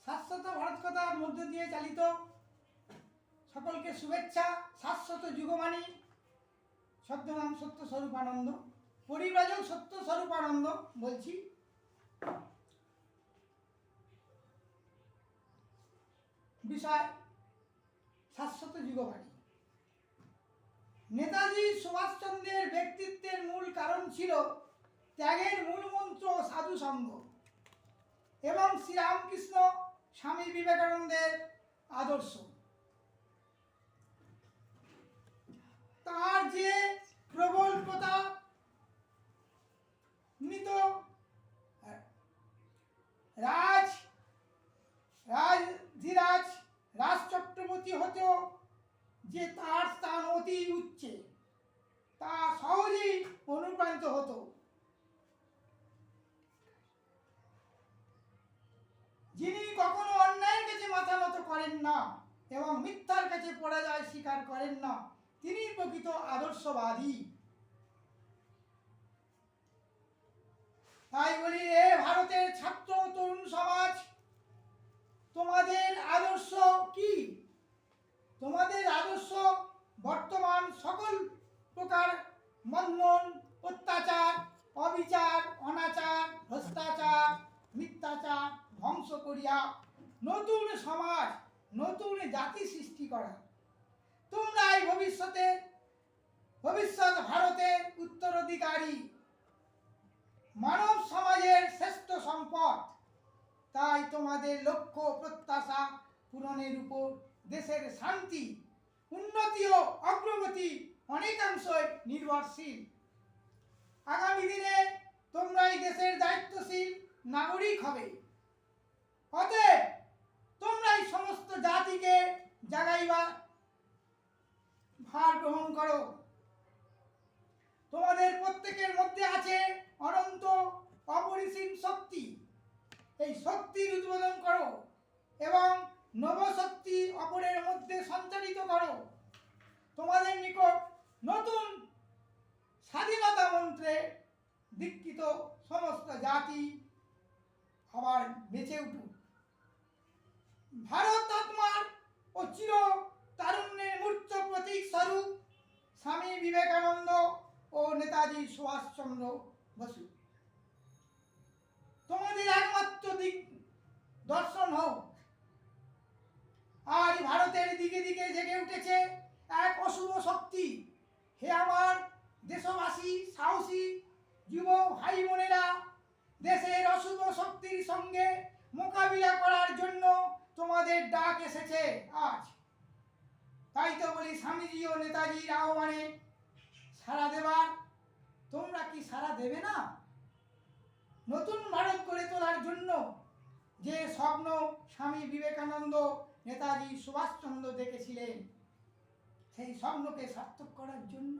শাশ্বত ভারত কথার মধ্য দিয়ে চালিত সকলকে শুভেচ্ছা। শাশ্বত যুগমানী ছদ্মনাম সত্য স্বরূপানন্দ, পরিব্রাজক সত্য স্বরূপানন্দ বলছি। বিষয় শাশ্বত যুগবাণী। নেতাজি সুভাষচন্দ্রের ব্যক্তিত্বের মূল কারণ ছিল ত্যাগের মূল মন্ত্র সাধু সঙ্গ এবং শ্রীরামকৃষ্ণ স্বামী বিবেকানন্দের আদর্শ। তার যে প্রবল প্রতাপান্বিত রাজ চক্রবর্তী হতেও যে তার স্থান অতি উচ্চে, তা সহজেই অনুপ্রাণিত হতো। যিনি কখনো অন্যায়ের কাছে মাথা নত করেন না এবং মিথ্যার কাছে পরাজয় স্বীকার করেন না, তিনি প্রকৃত আদর্শবাদী। তাই বলি, এ ভারতের ছাত্র তরুণ সমাজ, তোমাদের আদর্শ কি? তোমাদের আদর্শ বর্তমান সকল প্রকার বন্ধন, অত্যাচার, অবিচার, অনাচার, ভ্রষ্টাচার, মিথ্যাচার ধ্বংস করিয়া নতুন সমাজ, নতুন জাতি সৃষ্টি করা। তোমরাই ভবিষ্যৎ ভারতের উত্তরাধিকারী, মানব সমাজের শ্রেষ্ঠ সম্পদ। তাই তোমাদের লক্ষ্য প্রত্যাশা পূরণের উপর দেশের শান্তি, উন্নতি ও অগ্রগতি অনেকাংশই নির্ভরশীল। আগামী দিনে তোমরাই দেশের দায়িত্বশীল নাগরিক হবে। অতএব তোমরাই সমস্ত জাতিকে জাগাইবার ভার গ্রহণ করো। তোমাদের প্রত্যেকের মধ্যে আছে অনন্ত অপরিসীম শক্তি। এই শক্তির উদ্বোধন করো এবং নবশক্তি অপরের মধ্যে সঞ্চারিত করো। তোমাদের নিকট নতুন স্বাধীনতা মন্ত্রে দীক্ষিত সমস্ত জাতি আবার বেঁচে উঠুক। ভারত আত্মার ও চির তারুণ্যের মূর্ত প্রতীক স্বরূপ স্বামী বিবেকানন্দ ও নেতাজি সুভাষচন্দ্র বসু তোমাদের একমাত্র দিক দর্শন হোক। আজ ভারতের দিকে দিকে জেগে উঠেছে এক অশুভ শক্তি। হে আমার দেশবাসী, সাহসী যুব ভাই বোনেরা, দেশের অশুভ শক্তির সঙ্গে মোকাবিলা করার জন্য তোমাদের ডাক এসেছে আজ। তাই তো বলি, স্বামীজি ও নেতাজির আহ্বানে সাড়া দেবার তোমরা কি সাড়া দেবে না? নতুন ভারত গড়ে তোলার জন্য যে স্বপ্ন স্বামী বিবেকানন্দ, নেতাজি সুভাষচন্দ্র দেখেছিলেন, সেই স্বপ্নকে সার্থক করার জন্য